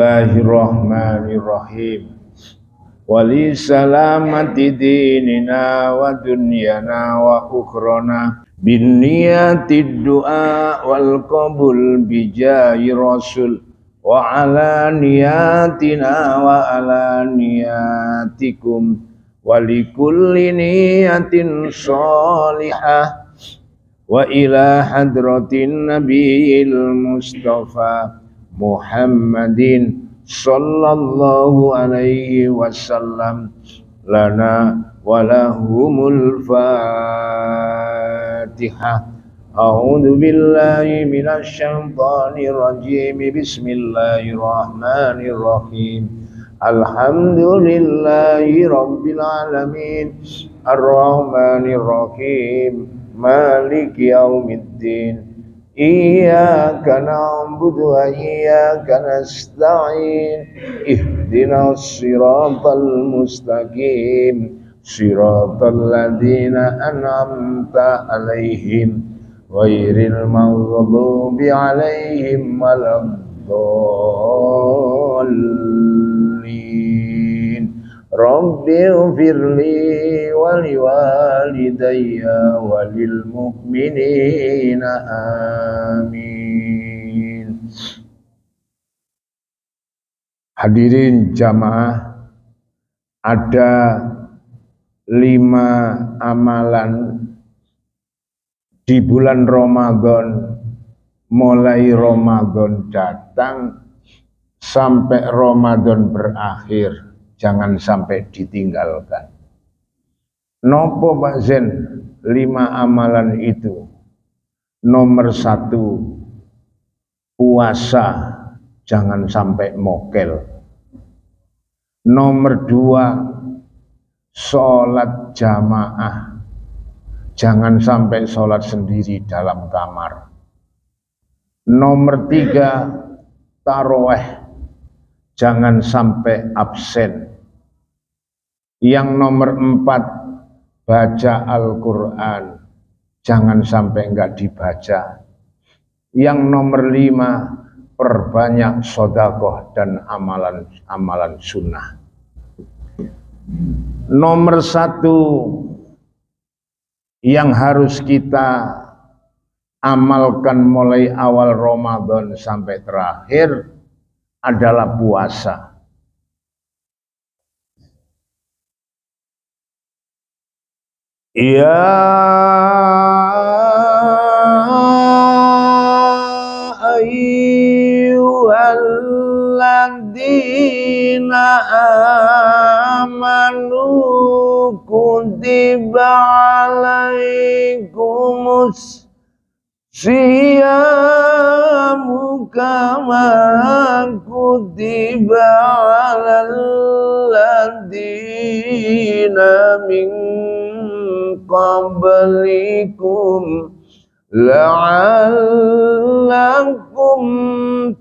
Bismillahirrahmanirrahim. Wali salamati dinina wa dunyana wa ukhrana bin niyatid du'a wal qabul bijahi rasul wa ala niyatina wa ala niyatikum walikulli niyatin sholihah wa ila hadratin nabiyil mustafa Muhammadin sallallahu alaihi wasallam lana walahumul fatihah. A'udzu billahi minasy syaithanir rajim. Bismillahirrahmanirrahim. Alhamdulillahi rabbil alamin. Arrahmanir rahim. Maliki yaumiddin. Iyyaka na'budu wa iyyaka nasta'in. Ihdinas siratal mustaqim. Siratal ladzina an'amta 'alaihim ghairil maghdubi 'alaihim waladdallin. Rabbighfirli wa liwalidayya wa lil mu'minina amin. Hadirin jamaah, ada 5 amalan di bulan Ramadan, mulai Ramadan datang sampai Ramadan berakhir. Jangan sampai ditinggalkan. Nopo Pak Zen 5 amalan itu? Nomor 1, puasa, jangan sampai mokel. Nomor 2, sholat jamaah, jangan sampai sholat sendiri dalam kamar. Nomor 3, tarawih, jangan sampai absen. Yang nomor 4, baca Al-Quran, jangan sampai enggak dibaca. Yang nomor 5, perbanyak sedekah dan amalan sunnah. Nomor 1 yang harus kita amalkan mulai awal Ramadan sampai terakhir adalah puasa. Ya ayyuhalladzina amanu kutiba alaikumus siyamu kama kutiba alal ladzina min qablikum la'allakum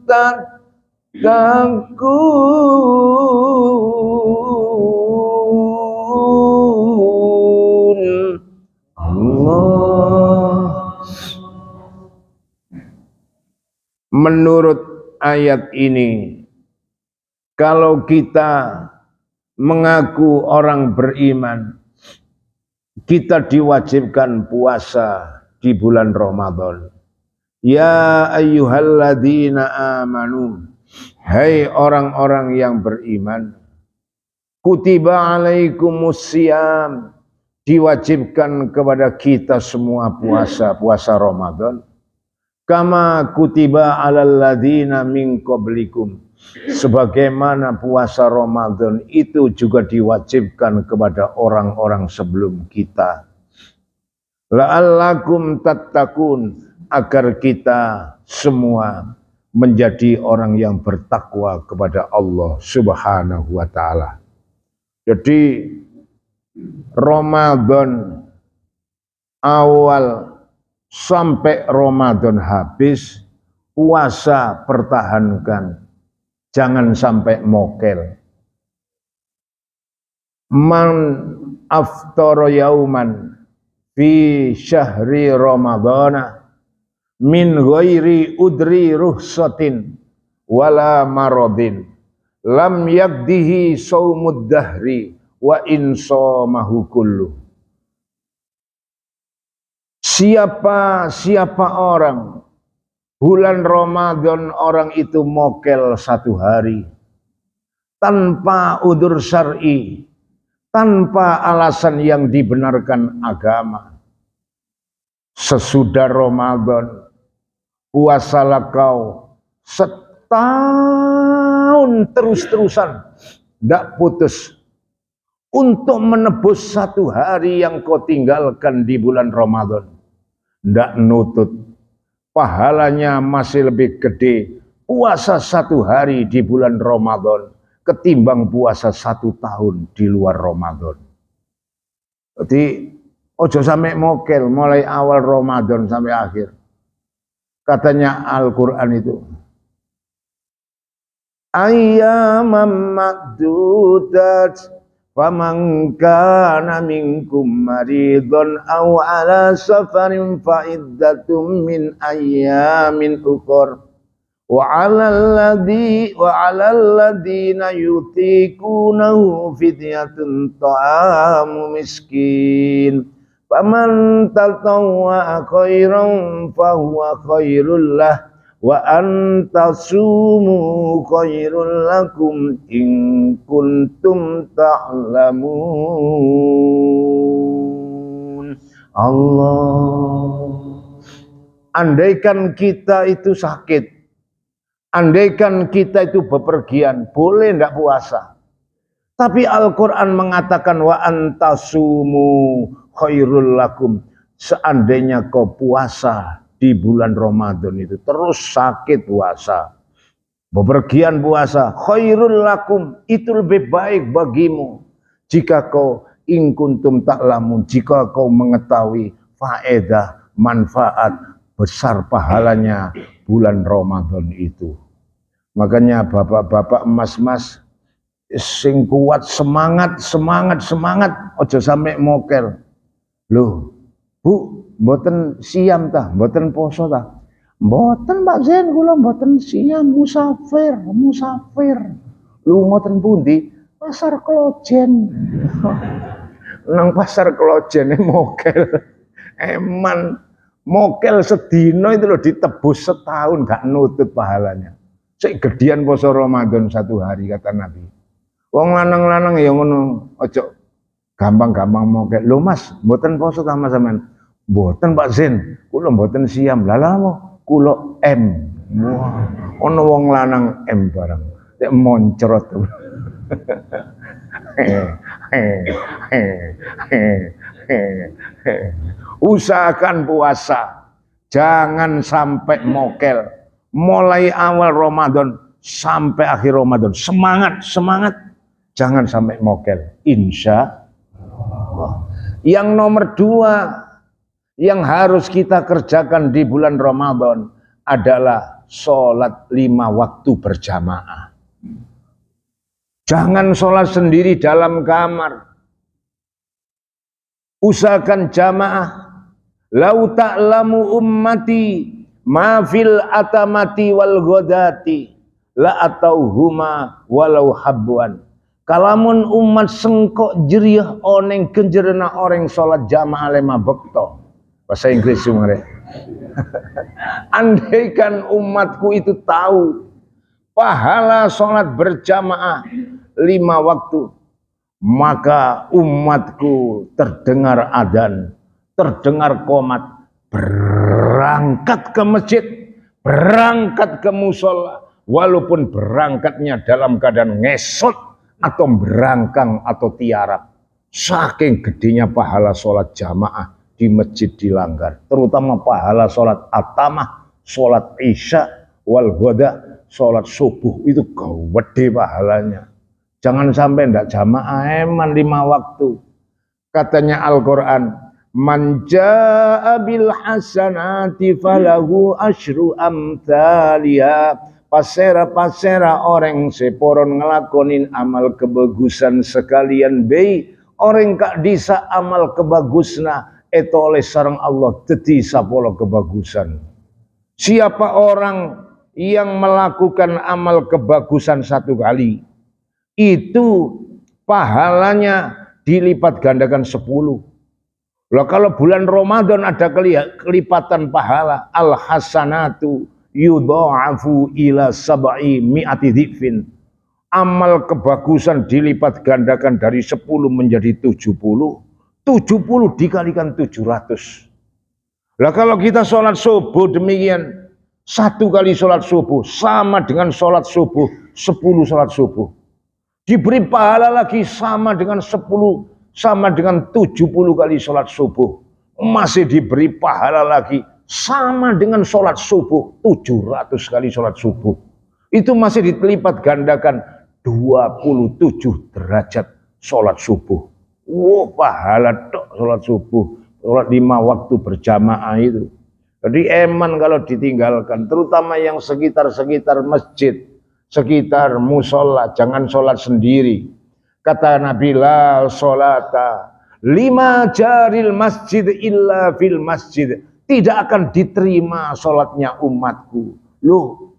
tattaqun. Allah. Menurut ayat ini, kalau kita mengaku orang beriman, kita diwajibkan puasa di bulan Ramadan. Ya ayyuhalladzina amanu, hai orang-orang yang beriman, kutiba alaikumusiyam, diwajibkan kepada kita semua puasa Ramadan. Kama kutiba alal ladzina min qablikum, sebagaimana puasa Ramadan itu juga diwajibkan kepada orang-orang sebelum kita. La'allakum tattaqun, agar kita semua menjadi orang yang bertakwa kepada Allah Subhanahu wa taala. Jadi Ramadan awal sampai Ramadan habis, puasa pertahankan, jangan sampai mokel. Man aftara yauman fi syahri Ramadana min ghairi udri ruhsatin wala maradin lam yakdihi saumud dahri wa insamahu kullu. Siapa orang bulan Ramadan orang itu mokel satu hari tanpa udzur syar'i, tanpa alasan yang dibenarkan agama, sesudah Ramadan puasalah kau setahun terus-terusan, tidak putus, untuk menebus satu hari yang kau tinggalkan di bulan Ramadan. Tidak nutut, pahalanya masih lebih gede puasa satu hari di bulan Ramadan ketimbang puasa satu tahun di luar Ramadan. Jadi ojo sampai mokel mulai awal Ramadan sampai akhir. Katanya Al-Quran itu, ayyamam ma'dudat faman kana minkum maridun aw ala safarin fa iddatum min ayyamin ukhra wa 'alal ladzina yutiqunahu fidyatun ta'amu miskin faman tatawwa khairan fahuwa khairul lah wa antasumu khairul lakum in kuntum ta'lamun. Allah, andaikan kita itu sakit, andaikan kita itu bepergian, boleh enggak puasa. Tapi Al-Quran mengatakan wa antasumu khairul lakum. Seandainya kau puasa di bulan Ramadan itu terus sakit puasa, bepergian puasa, khairul lakum, itu lebih baik bagimu jika kau in kuntum ta'lamun, jika kau mengetahui faedah, manfaat besar pahalanya bulan Ramadan itu. Makanya bapak-bapak, emas-emas sing kuat, semangat, ojo sampai mokel. Loh, Bu, mboten siam tah, mboten poso tah. Mboten Pak Zain, kula mboten siam, musafir. Lu ngoten pundi? Pasar Klojen. Nang pasar Klojen mokel. Eman mokel sedino itu loh ditebus setahun gak nutut pahalanya. Sik gedian poso Ramadan satu hari kata Nabi. Wong lanang-lanang ya ngono, ojo gampang-gampang mokel. Lho Mas, mboten poso ta Mas sampean? Mboten Pak Zain, kula mboten siam. Lah lha kula M. Wah, ono wong lanang M barang. Nek moncrot. Usahakan puasa, jangan sampai mokel. Mulai awal Ramadan sampai akhir Ramadan, semangat. Jangan sampai mokel, insya Allah. Yang nomor 2 yang harus kita kerjakan di bulan Ramadan adalah sholat 5 waktu berjamaah. Jangan sholat sendiri dalam kamar. Usahakan jamaah. Lau ta'lamu ummati ma fil atamati wal ghodati la atauhuma walau habwan. Kalamun umat sengkok jeriah oneng kenjerena orang sholat jamaah 5 bekto. Bahasa Inggris sumare. Andaikan umatku itu tahu pahala sholat berjamaah 5 waktu, maka umatku terdengar adzan, terdengar qomat, berangkat ke masjid, berangkat ke musola, walaupun berangkatnya dalam keadaan ngesot atau berangkang atau tiarap. Saking gedenya pahala sholat jamaah di masjid dilanggar, terutama pahala sholat atamah, sholat isya, wal ghoda, sholat subuh itu gede pahalanya. Jangan sampai ndak jamaah eman 5 waktu. Katanya Al-Quran, man jaa bil hasanati falahu asyru amthaliha. Pasera orang seporon ngelakonin amal kebagusan sekalian bayi. Orang kak disa amal kebagusna itu oleh sareng Allah teti sapolo kebagusan. Siapa orang yang melakukan amal kebagusan 1 kali, itu pahalanya dilipat gandakan 10. Loh, kalau bulan Ramadan ada kelipatan pahala, al hasanatu yudha'afu ila sab'i mi'ati dhifin. Amal kebagusan dilipat gandakan dari 10 menjadi 70. 70 dikalikan 700. Lah kalau kita sholat subuh demikian, 1 kali sholat subuh sama dengan sholat subuh 10 sholat subuh. Diberi pahala lagi sama dengan 10, sama dengan 70 kali sholat subuh. Masih diberi pahala lagi sama dengan sholat subuh 700 kali sholat subuh. Itu masih dilipat gandakan 27 derajat sholat subuh. Wow, pahala tok sholat subuh. Sholat 5 waktu berjamaah itu. Jadi eman kalau ditinggalkan, terutama yang sekitar-sekitar masjid, sekitar musola, jangan sholat sendiri. Kata Nabi, la sholata lima jaril masjid illa fil masjid. Tidak akan diterima sholatnya umatku. Loh,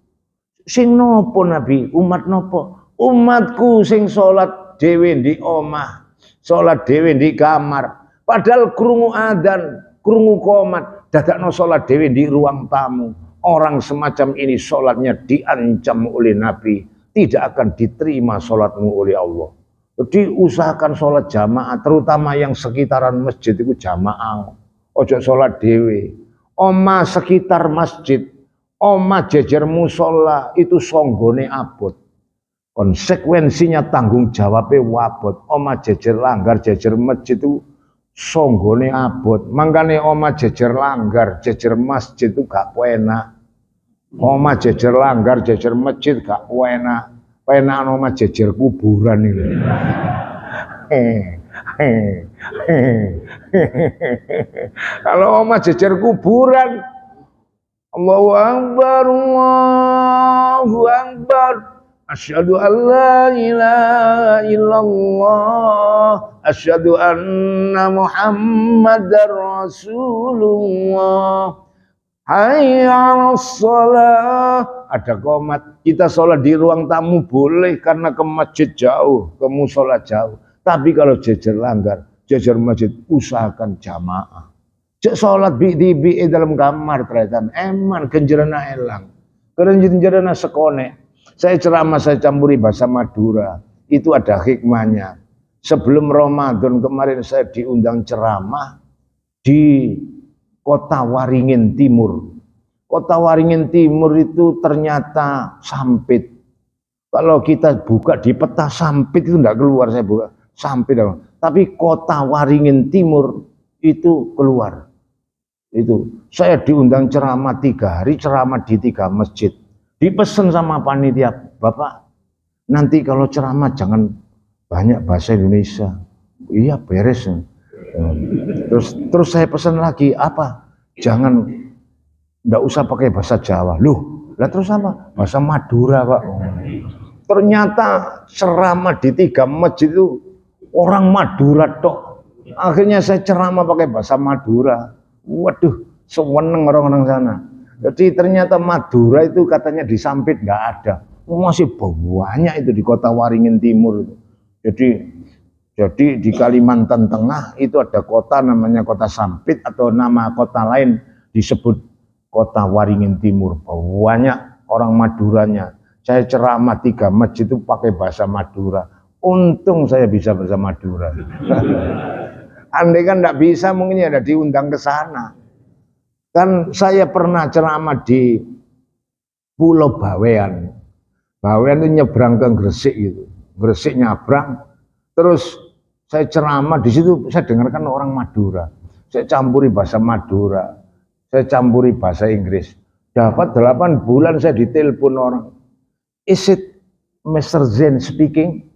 sing nopo Nabi? Umat nopo? Umatku sing sholat dewe di omah, sholat dewe di kamar. Padahal krungu adzan, krungu qomat, dadakno sholat dewe di ruang tamu. Orang semacam ini sholatnya diancam oleh Nabi. Tidak akan diterima sholatmu oleh Allah. Jadi usahakan sholat jamaah, terutama yang sekitaran masjid itu jamaah. Ojo sholat dewe. Oma sekitar masjid, oma jejer musola itu songgone abot. Konsekuensinya tanggung jawabnya wabot. Oma jejer langgar, jejer masjid itu songgone abot. Makanya oma jejer langgar, jejer masjid itu gak enak. Oma jejer langgar, jejer masjid gak enak. Penak oma jejer kuburan itu. Kalau oma jejer kuburan, Allahu Akbar, Allahu Akbar. Asyhadu an la ilaha illallah, asyhadu anna Muhammadar Rasulullah. Hayya 'alas shalah. Ada qomat, kita sholat di ruang tamu boleh karena ke masjid jauh, ke musola jauh. Tapi kalau jejer langgar, jejer masjid, usahakan jamaah. Cek sholat bi dalam kamar ternyata eman genjerana elang, genjerana sekone. Saya ceramah, saya campuri bahasa Madura, itu ada hikmahnya. Sebelum Ramadan kemarin saya diundang ceramah di Kota Waringin Timur. Kota Waringin Timur itu ternyata Sampit. Kalau kita buka di peta Sampit itu enggak keluar, saya buka Sampit. Tapi Kota Waringin Timur itu keluar. Itu saya diundang ceramah 3 hari, ceramah di 3 masjid. Dipesan sama panitia, Bapak, nanti kalau ceramah jangan banyak bahasa Indonesia. Iya, beres. Terus saya pesan lagi, apa? Jangan, nggak usah pakai bahasa Jawa. Loh, lah terus apa? Bahasa Madura, Pak. Ternyata ceramah di 3 masjid itu orang Madura tok. Akhirnya saya ceramah pakai bahasa Madura. Waduh, seneng orang-orang sana. Jadi ternyata Madura itu katanya di Sampit nggak ada. Masih banyak itu di Kota Waringin Timur. Jadi di Kalimantan Tengah itu ada kota namanya Kota Sampit, atau nama kota lain disebut Kota Waringin Timur. Banyak orang Maduranya. Saya ceramah 3 masjid itu pakai bahasa Madura. Untung saya bisa bahasa Madura. Andai kan nggak bisa mungkin ya ada diundang ke sana. Kan saya pernah ceramah di Pulau Bawean. Bawean itu nyebrang ke Gresik gitu. Gresik nyabrang. Terus saya ceramah di situ, saya dengarkan orang Madura. Saya campuri bahasa Madura. Saya campuri bahasa Inggris. Dapat 8 bulan saya ditelepon orang. Is it Mr. Zen speaking?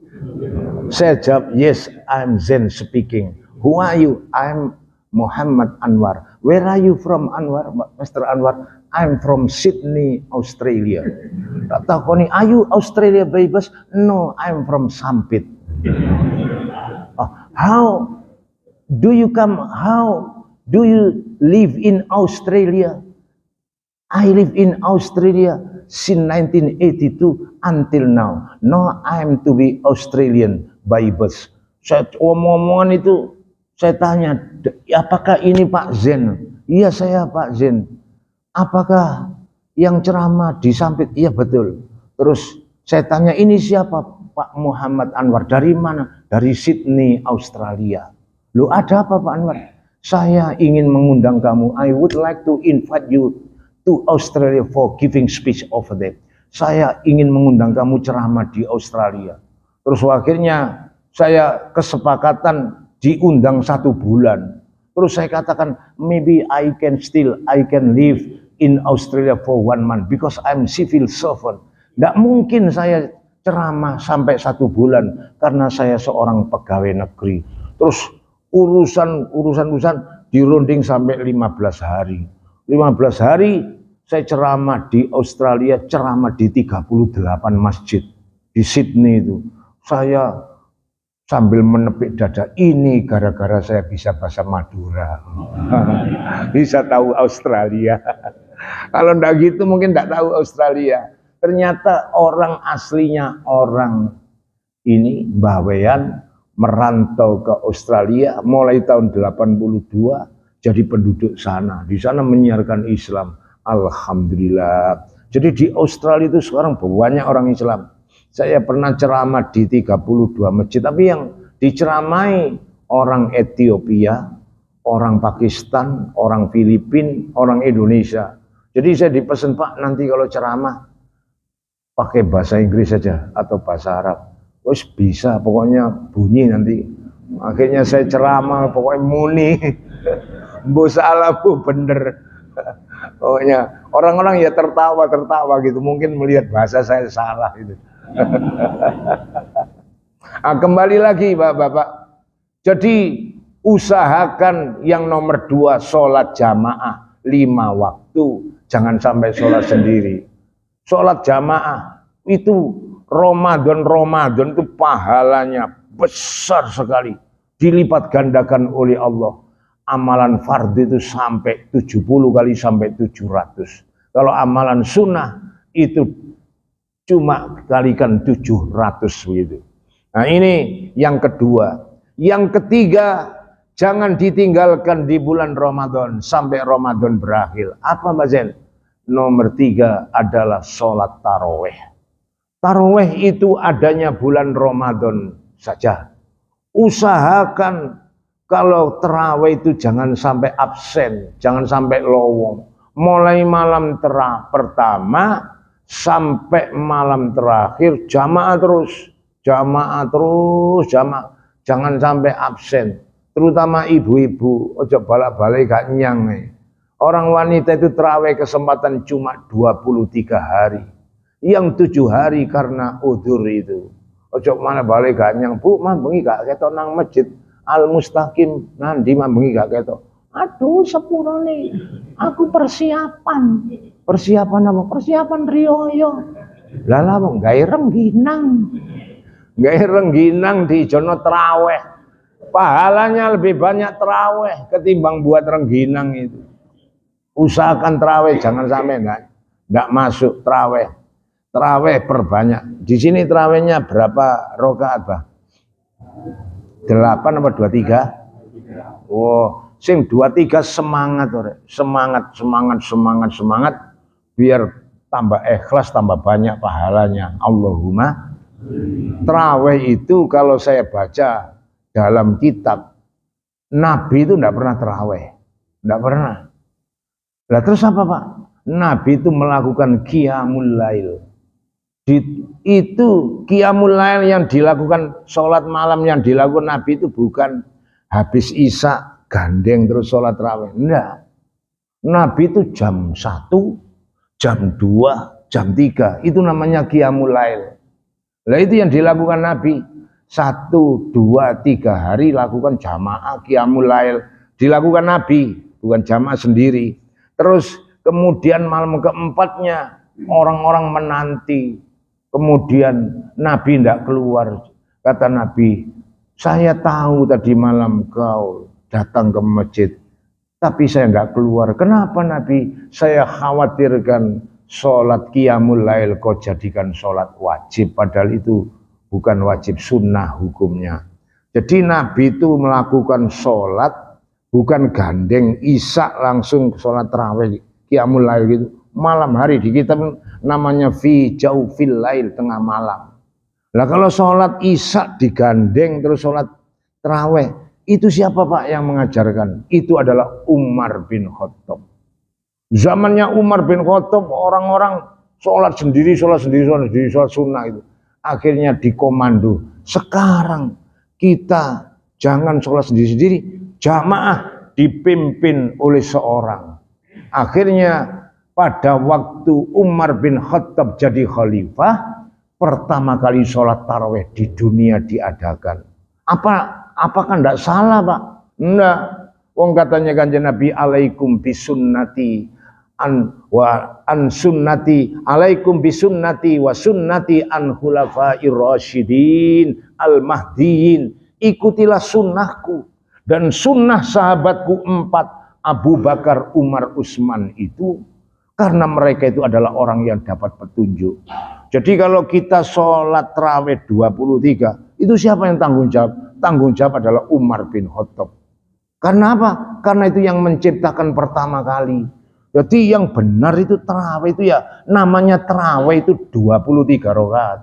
Saya jawab, yes, I'm Zen speaking. Who are you? I'm Muhammad Anwar. Where are you from, Anwar? Mr. Anwar, I'm from Sydney, Australia. Tak tahu nih, are you Australia babies? No, I'm from Sampit. How do you come? How do you live in Australia? I live in Australia since 1982 until now. No, I'm to be Australian by birth. Saya omong-omongan itu, saya tanya, apakah ini Pak Zen? Iya saya Pak Zen. Apakah yang ceramah di Sampit? Iya betul. Terus saya tanya, ini siapa? Pak Muhammad Anwar. Dari mana? Dari Sydney, Australia. Loh ada apa Pak Anwar? Saya ingin mengundang kamu. I would like to invite you to Australia for giving speech over there. Saya ingin mengundang kamu ceramah di Australia. Terus akhirnya saya kesepakatan diundang 1 bulan. Terus saya katakan, maybe I can live in Australia for 1 month because I'm civil servant. Tidak mungkin saya ceramah sampai 1 bulan karena saya seorang pegawai negeri. Terus urusan dirunding sampai 15 hari. 15 hari saya ceramah di Australia, ceramah di 38 masjid di Sydney itu. Saya sambil menepik dada, ini gara-gara saya bisa bahasa Madura. Bisa tahu Australia. Kalau enggak gitu mungkin enggak tahu Australia. Ternyata orang aslinya orang ini Bawean merantau ke Australia mulai tahun 82 jadi penduduk sana. Di sana menyiarkan Islam. Alhamdulillah. Jadi di Australia itu sekarang banyak orang Islam. Saya pernah ceramah di 32 masjid, tapi yang diceramai orang Ethiopia, orang Pakistan, orang Filipina, orang Indonesia. Jadi saya dipesan, Pak, nanti kalau ceramah pakai bahasa Inggris saja atau bahasa Arab. Terus bisa, pokoknya bunyi nanti. Akhirnya saya ceramah, pokoknya muni. Bu salah, bu bener. Pokoknya orang-orang ya tertawa gitu. Mungkin melihat bahasa saya salah itu. Nah, kembali lagi Bapak-bapak. Jadi usahakan yang nomor 2 sholat jamaah 5 waktu. Jangan sampai sholat sendiri. Sholat jamaah itu Ramadan itu pahalanya besar sekali. Dilipat gandakan oleh Allah. Amalan fardhu itu sampai 70 kali sampai 700. Kalau amalan sunnah itu cuma kalikan 700 begitu. Nah ini yang kedua. Yang ketiga, jangan ditinggalkan di bulan Ramadan sampai Ramadan berakhir. Apa Mbak Zen? Nomor 3 adalah sholat taraweh. Taraweh itu adanya bulan Ramadan saja. Usahakan kalau taraweh itu jangan sampai absen, jangan sampai lowong. Mulai malam pertama sampai malam terakhir jamaah terus. Jangan sampai absen. Terutama ibu-ibu, ojo balik-balik gak nyang. Orang wanita itu tarawih kesempatan cuma 23 hari. Yang 7 hari karena udzur itu. Ojo mana balik gak nyang, Bu, mah bengi gak ketok nang masjid Al Mustaqim nandi mah bengi gak ketok. Aduh sepurane aku persiapan. Persiapan apa? Persiapan riyo. Lala wong gawe rengginang. Gawe rengginang di jono traweh. Pahalanya lebih banyak traweh ketimbang buat rengginang itu. Usahakan traweh jangan sampai enggak masuk traweh. Traweh perbanyak. Di sini trawehnya berapa rakaat, Bah? 8 apa 23? Oh, sing 23 semangat ore. Semangat biar tambah ikhlas, tambah banyak pahalanya. Allahumma. Tarawih itu kalau saya baca dalam kitab, Nabi itu enggak pernah tarawih. Enggak pernah. Lah terus apa, Pak? Nabi itu melakukan qiyamul lail. Itu qiyamul lail yang dilakukan, sholat malam yang dilakukan Nabi itu bukan habis isya gandeng terus sholat tarawih. Enggak. Nabi itu jam 1, jam 2, jam 3. Itu namanya qiyamul lail. Lah itu yang dilakukan Nabi. 1, 2, 3 hari lakukan jamaah qiyamul lail. Dilakukan Nabi, bukan jamaah sendiri. Terus kemudian malam keempatnya orang-orang menanti. Kemudian Nabi tidak keluar. Kata Nabi, saya tahu tadi malam kau datang ke masjid, tapi saya tidak keluar. Kenapa Nabi? Saya khawatirkan sholat qiyamul lail kau jadikan sholat wajib, padahal itu bukan wajib, sunnah hukumnya. Jadi Nabi itu melakukan sholat bukan gandeng isya langsung sholat tarawih qiyamul lail gitu. Malam hari di kitab namanya fi jaufil lail, tengah malam. Lah kalau sholat isya digandeng terus sholat tarawih, itu siapa Pak yang mengajarkan? Itu adalah Umar bin Khattab. Zamannya Umar bin Khattab orang-orang sholat sendiri, sholat sunnah itu. Akhirnya dikomando. Sekarang kita jangan sholat sendiri-sendiri, jamaah dipimpin oleh seorang. Akhirnya pada waktu Umar bin Khattab jadi khalifah, pertama kali sholat tarawih di dunia diadakan. Apakah enggak salah Pak? Enggak. Wong katanya Kanjeng Nabi, alaikum bisunnati an sunnati, alaikum bisunnati wa sunnati an khulafair rasyidin al mahdiyin. Ikutilah sunnahku dan sunnah sahabatku 4, Abu Bakar, Umar, Utsman itu, karena mereka itu adalah orang yang dapat petunjuk. Jadi kalau kita sholat tarawih 23, itu siapa yang tanggung jawab? Tanggung jawab adalah Umar bin Khattab. Karena apa? Karena itu yang menciptakan pertama kali. Jadi yang benar itu tarawih itu ya, namanya tarawih itu 23 rakaat.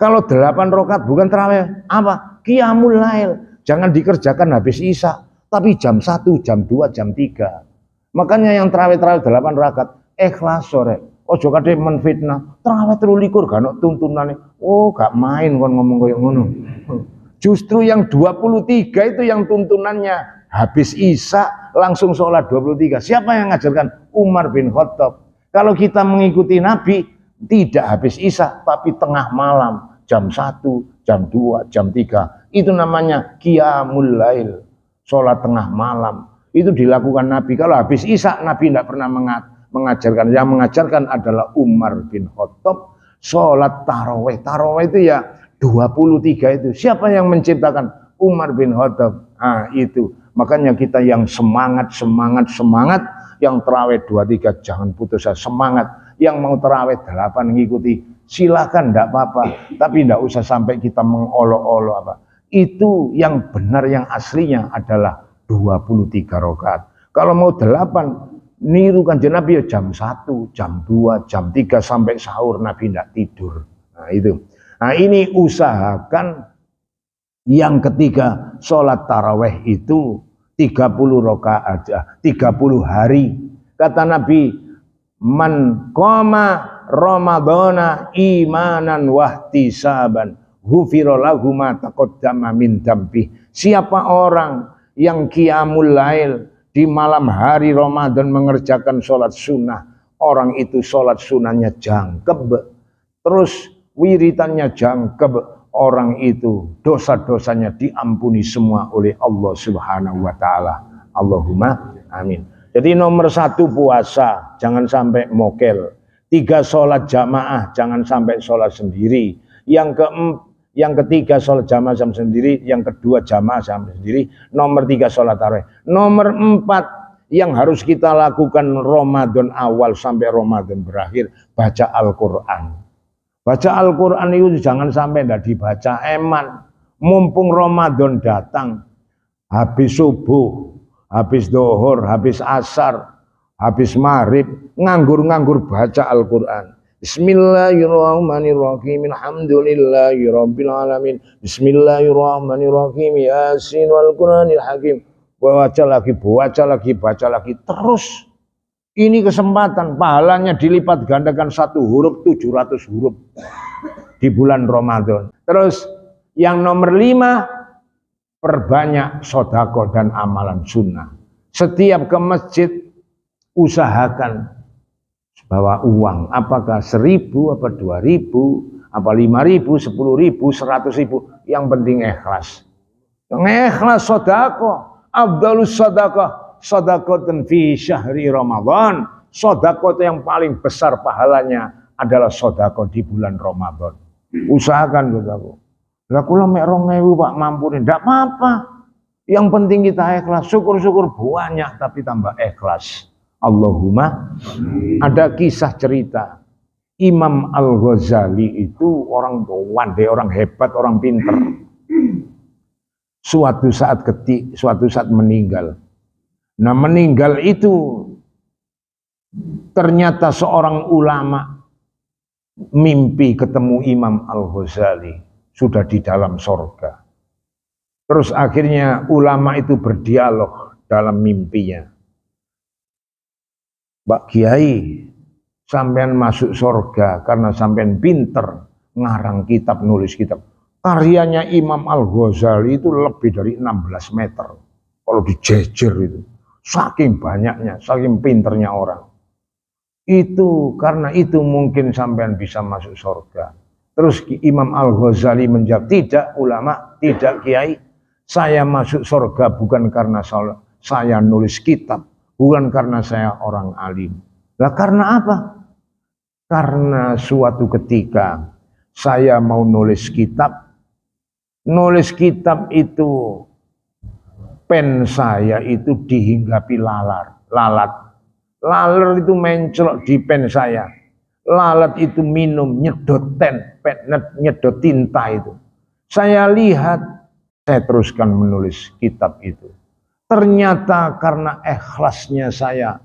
Kalau 8 rakaat bukan tarawih, apa? Qiyamul lail. Jangan dikerjakan habis isya, tapi jam 1, jam 2, jam 3. Makanya yang tarawih 8 rakaat, ikhlas sore. Ojo kate menfitnah, tarawih 23 gak ono tuntunane. Oh, gak main kon ngomong koyo ngono. Justru yang 23 itu yang tuntunannya habis isya langsung sholat 23. Siapa yang ngajarkan? Umar bin Khattab. Kalau kita mengikuti Nabi, tidak habis isya tapi tengah malam, jam 1, jam 2, jam 3. Itu namanya qiyamul lail, sholat tengah malam. Itu dilakukan Nabi. Kalau habis isya Nabi tidak pernah mengajarkan. Yang mengajarkan adalah Umar bin Khattab. Sholat tarawih. Tarawih itu ya 23 itu. Siapa yang menciptakan? Umar bin Khattab. Nah itu. Makanya kita yang semangat. Yang tarawih 23 jangan putus asa, semangat. Yang mau tarawih 8 ngikuti, silakan, tidak apa-apa. Tapi tidak usah sampai kita mengolok-olok apa. Itu yang benar, yang aslinya adalah 23 rakaat. Kalau mau 8, niru Kanjeng Nabi ya jam 1, jam 2, jam 3 sampai sahur Nabi tidak tidur. Nah itu. Nah ini usahakan yang ketiga, sholat tarawih itu 30 rakaat aja, 30 hari. Kata Nabi, man qama ramadhana imanan wahtisaban ghufira lahu ma taqaddama min dzambi. Siapa orang yang qiyamul lail di malam hari Ramadan mengerjakan sholat sunnah, orang itu sholat sunnahnya jangkep, terus wiritannya jangkep, orang itu dosa-dosanya diampuni semua oleh Allah Subhanahu wa taala. Allahumma amin. Jadi nomor 1 puasa, jangan sampai mokel. 3 sholat jamaah, jangan sampai sholat sendiri. Yang ketiga sholat jamaah sama sendiri, yang kedua jamaah sama sendiri. Nomor 3 sholat tarawih. Nomor 4 yang harus kita lakukan Ramadan awal sampai Ramadan berakhir, baca Al-Quran. Baca Al-Quran itu jangan sampai tidak dibaca eman. Mumpung Ramadan datang, habis subuh, habis dohor, habis asar, habis maghrib, nganggur-nganggur baca Al-Quran. Bismillahirrahmanirrahim. Alhamdulillahirabbil alamin. Bismillahirrahmanirrahim. Yasin wal Qur'anil hakim. Baca lagi, baca lagi terus. Ini kesempatan, pahalanya dilipat gandakan 1 huruf 700 huruf di bulan Ramadan. Terus yang nomor 5, perbanyak sodako dan amalan sunnah. Setiap ke masjid usahakan bawa uang, apakah 1.000, apa 2.000, apa 5.000, 10.000, 100.000, yang penting ikhlas. Yang ikhlas sodako, afdalus sodako. Sedekah fi syahri Ramadan. Sedekah yang paling besar pahalanya adalah sedekah di bulan Ramadan. Usahakan saudaraku. Lah kula mek 2.000 Pak mampu ndak apa-apa. Yang penting kita ikhlas. Syukur-syukur banyak tapi tambah ikhlas. Allahumma. Ada kisah cerita Imam Al-Ghazali itu orang pandai, orang hebat, orang pinter. Suatu saat meninggal. Nah, meninggal itu ternyata seorang ulama mimpi ketemu Imam Al-Ghazali sudah di dalam sorga. Terus akhirnya ulama itu berdialog dalam mimpinya. Mbak Kiai, sampean masuk sorga karena sampean pinter ngarang kitab, nulis kitab. Karyanya Imam Al-Ghazali itu lebih dari 16 meter. Kalau dijejer itu. Saking banyaknya, saking pinternya orang. Itu karena itu mungkin sampean bisa masuk sorga. Terus Imam Al-Ghazali menjawab, tidak ulama, tidak kiai. Saya masuk sorga bukan karena saya nulis kitab. Bukan karena saya orang alim. Lah karena apa? Karena suatu ketika saya mau nulis kitab. Nulis kitab itu pen saya itu dihinggapi lalat. Lalat itu mencelok di pen saya. Lalat itu minum, nyedot nyedot tinta itu. Saya lihat, saya teruskan menulis kitab itu. Ternyata karena ikhlasnya saya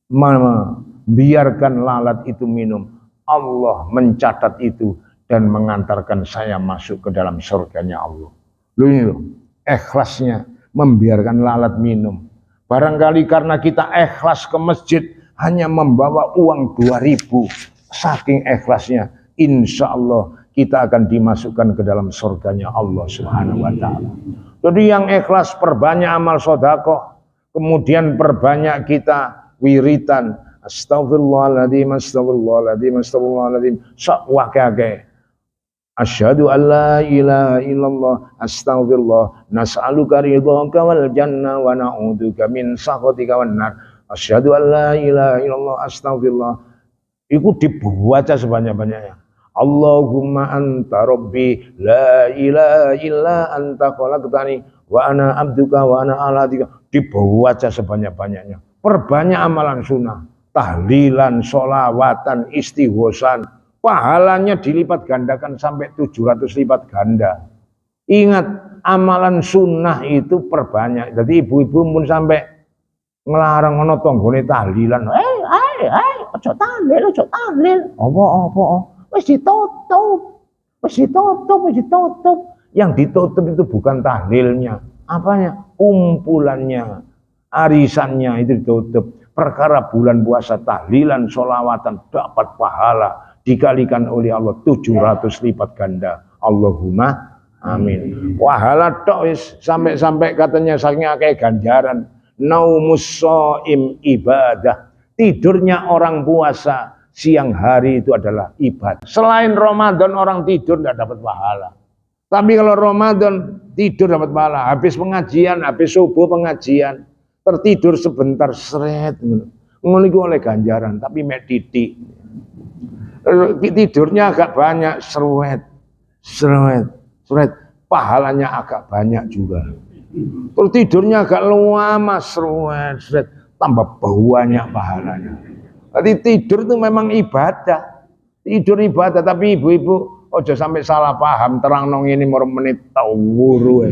membiarkan lalat itu minum, Allah mencatat itu dan mengantarkan saya masuk ke dalam surganya Allah. Ini loh, ikhlasnya membiarkan lalat minum. Barangkali karena kita ikhlas ke masjid hanya membawa uang 2.000, saking ikhlasnya, insya Allah kita akan dimasukkan ke dalam surganya Allah Subhanahu wa ta'ala. Jadi yang ikhlas perbanyak amal sedekah, kemudian perbanyak kita wiritan astagfirullahaladzim, astagfirullahaladzim, astagfirullahaladzim, sakwake. Asyhadu an la ilaha illallah, astagfirullah, nas'aluka ridhaka wal jannah wa na'udzubika min sakhatika wan nar. Asyhadu an la ilaha illallah, astagfirullah. Itu dibaca sebanyak-banyaknya. Allahumma anta rabbi la ilaha illa anta khalaqtani wa ana abduka wa ana ala dika. Dibaca sebanyak-banyaknya. Perbanyak amalan sunnah, tahlilan, sholawatan, istighosan, pahalanya dilipat gandakan sampai 700 lipat ganda. Ingat, amalan sunnah itu perbanyak. Jadi ibu-ibu pun sampai ngelarang ono tanggane tahlilan. Ojo tahlil. Apa? Wis ditutup. Yang ditutup itu bukan tahlilnya, apanya? Kumpulannya, arisannya itu ditutup. Perkara bulan puasa, tahlilan, sholawatan dapat pahala dikalikan oleh Allah 700 lipat ganda. Allahumma amin. Pahala tok wis sampai katanya saking akeh ganjaran. Naumus shaim ibadah. Tidurnya orang puasa siang hari itu adalah ibadah. Selain Ramadan orang tidur tidak dapat pahala. Tapi kalau Ramadan tidur dapat pahala. Habis pengajian, habis subuh pengajian, tertidur sebentar seret. Ngono iku oleh ganjaran, tapi mek titik. Tidurnya agak banyak, seret. Pahalanya agak banyak juga. Terus tidurnya agak lama, seret. Tambah banyak pahalanya. Jadi tidur itu memang ibadah. Tidur ibadah, tapi ibu-ibu ojo sampai salah paham, terang nong ini mau menit tawuru.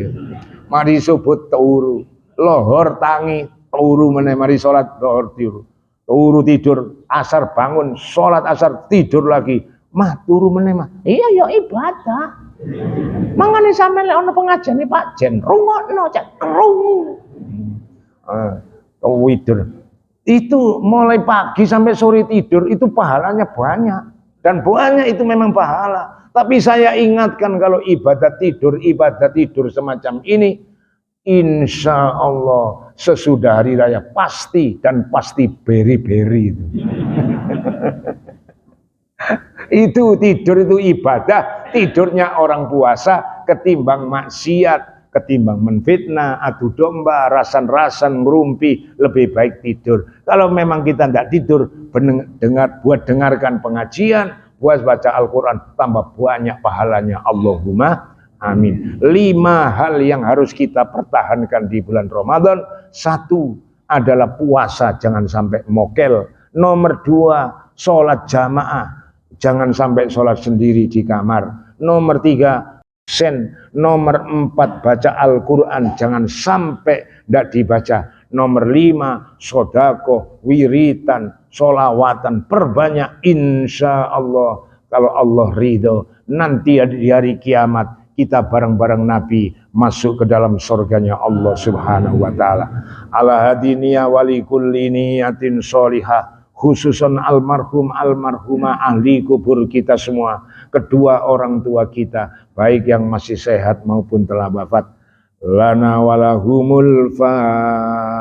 Mari subuh tawuru, lohor tangi tawuru meneh, mari sholat lohor tawuru tidur, asar bangun, sholat asar tidur lagi, mah turu meneh mah. Iya ya ibadah. Mangane sampeyan lek ana pengajian Pak Jen, rungokno cek krungu. Tidur itu mulai pagi sampai sore tidur itu pahalanya banyak, dan banyak itu memang pahala. Tapi saya ingatkan kalau ibadah tidur semacam ini, insya Allah sesudah hari raya pasti beri-beri itu. Itu tidur itu ibadah, tidurnya orang puasa ketimbang maksiat, ketimbang menfitnah, adu domba, rasan-rasan, ngerumpi, lebih baik tidur. Kalau memang kita tidak tidur, dengarkan pengajian, buat baca Al-Quran, tambah banyak pahalanya. Allahumma amin. 5 hal yang harus kita pertahankan di bulan Ramadan. 1, adalah puasa, jangan sampai mokel. Nomor 2, sholat jamaah, jangan sampai sholat sendiri di kamar. Nomor 3, sen. Nomor 4, baca Al-Quran, jangan sampai tidak dibaca. Nomor 5, sodako, wiritan, sholawatan, perbanyak. Insya Allah, kalau Allah ridho, nanti di hari kiamat kita bareng-bareng Nabi masuk ke dalam surganya Allah Subhanahu wa taala. Ala hadiniya wali kulli niyatin sholihah, khususan almarhum almarhumah ahli kubur kita semua, kedua orang tua kita, baik yang masih sehat maupun telah wafat. Lana walahumul Fatihah.